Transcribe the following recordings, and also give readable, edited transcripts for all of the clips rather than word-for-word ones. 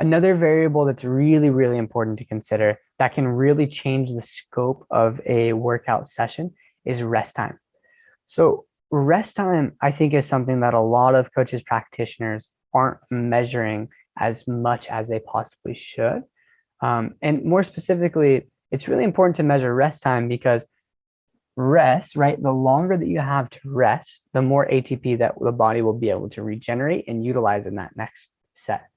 Another variable that's really, really important to consider that can really change the scope of a workout session is rest time. So rest time, I think, is something that a lot of coaches, practitioners aren't measuring as much as they possibly should. And more specifically, it's really important to measure rest time because rest, right? The longer that you have to rest, the more ATP that the body will be able to regenerate and utilize in that next set.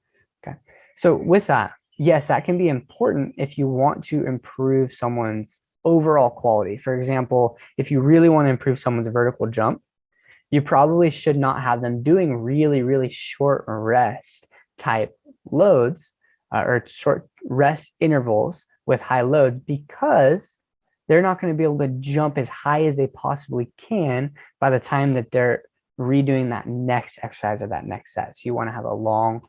Okay. So with that, yes, that can be important if you want to improve someone's overall quality. For example, if you really want to improve someone's vertical jump, you probably should not have them doing really, really short rest type loads or short rest intervals with high loads because they're not going to be able to jump as high as they possibly can by the time that they're redoing that next exercise or that next set. So you want to have a long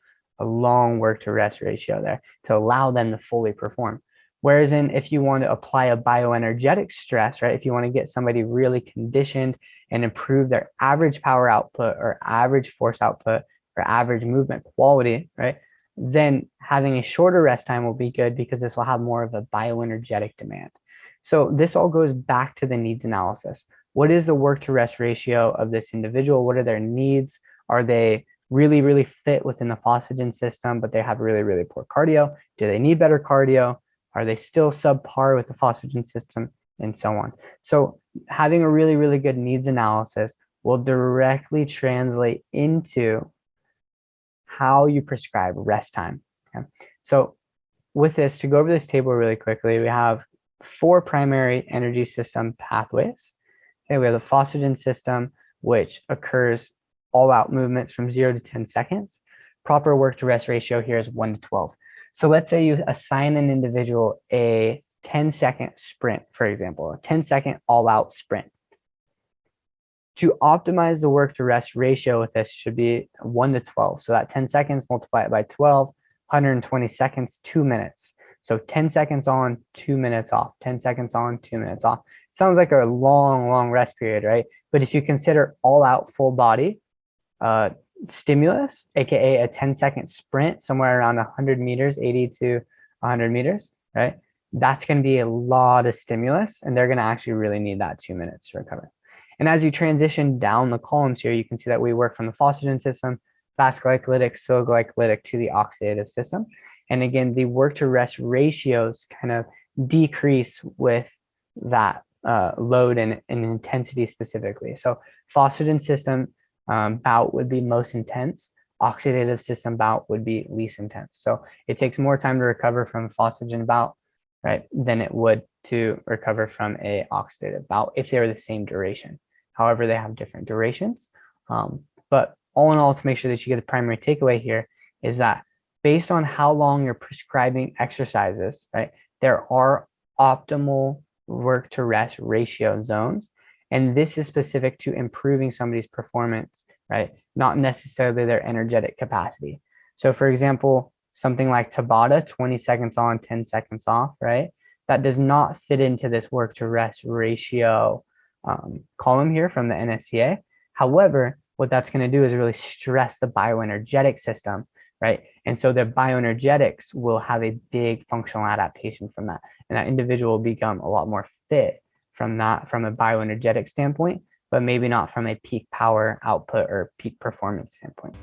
work to rest ratio there to allow them to fully perform. Whereas if you want to apply a bioenergetic stress, right? If you want to get somebody really conditioned and improve their average power output or average force output or average movement quality, right? Then having a shorter rest time will be good because this will have more of a bioenergetic demand. So this all goes back to the needs analysis. What is the work to rest ratio of this individual? What are their needs? Are they really, really fit within the phosphagen system, but they have really, really poor cardio? Do they need better cardio? Are they still subpar with the phosphagen system? And so on. So having a really, really good needs analysis will directly translate into how you prescribe rest time. Okay? So with this, to go over this table really quickly, we have 4 primary energy system pathways. Okay, we have the phosphagen system, which occurs all out movements from 0 to 10 seconds. Proper work to rest ratio here is 1 to 12. So let's say you assign an individual a 10-second sprint, for example, a 10-second all-out sprint. To optimize the work to rest ratio with this should be 1 to 12. So that 10 seconds multiplied by 12, 120 seconds, 2 minutes. So 10 seconds on, 2 minutes off, 10 seconds on, 2 minutes off. Sounds like a long rest period, right? But if you consider all out full body stimulus, AKA a 10-second sprint somewhere around 100 meters, 80 to 100 meters, right? That's going to be a lot of stimulus and they're going to actually really need that 2 minutes to recover. And as you transition down the columns here, you can see that we work from the phosphagen system, fast glycolytic, slow glycolytic to the oxidative system. And again, the work to rest ratios kind of decrease with that load and intensity specifically. So phosphagen system bout would be most intense. Oxidative system bout would be least intense. So it takes more time to recover from a phosphagen bout, right, than it would to recover from a oxidative bout if they were the same duration. However, they have different durations. But all in all, to make sure that you get the primary takeaway here is that based on how long you're prescribing exercises, right, there are optimal work to rest ratio zones. And this is specific to improving somebody's performance, right? Not necessarily their energetic capacity. So for example, something like Tabata, 20 seconds on, 10 seconds off, right? That does not fit into this work to rest ratio column here from the NSCA. However, what that's going to do is really stress the bioenergetic system, right? And so the bioenergetics will have a big functional adaptation from that. And that individual will become a lot more fit from that, from a bioenergetic standpoint, but maybe not from a peak power output or peak performance standpoint.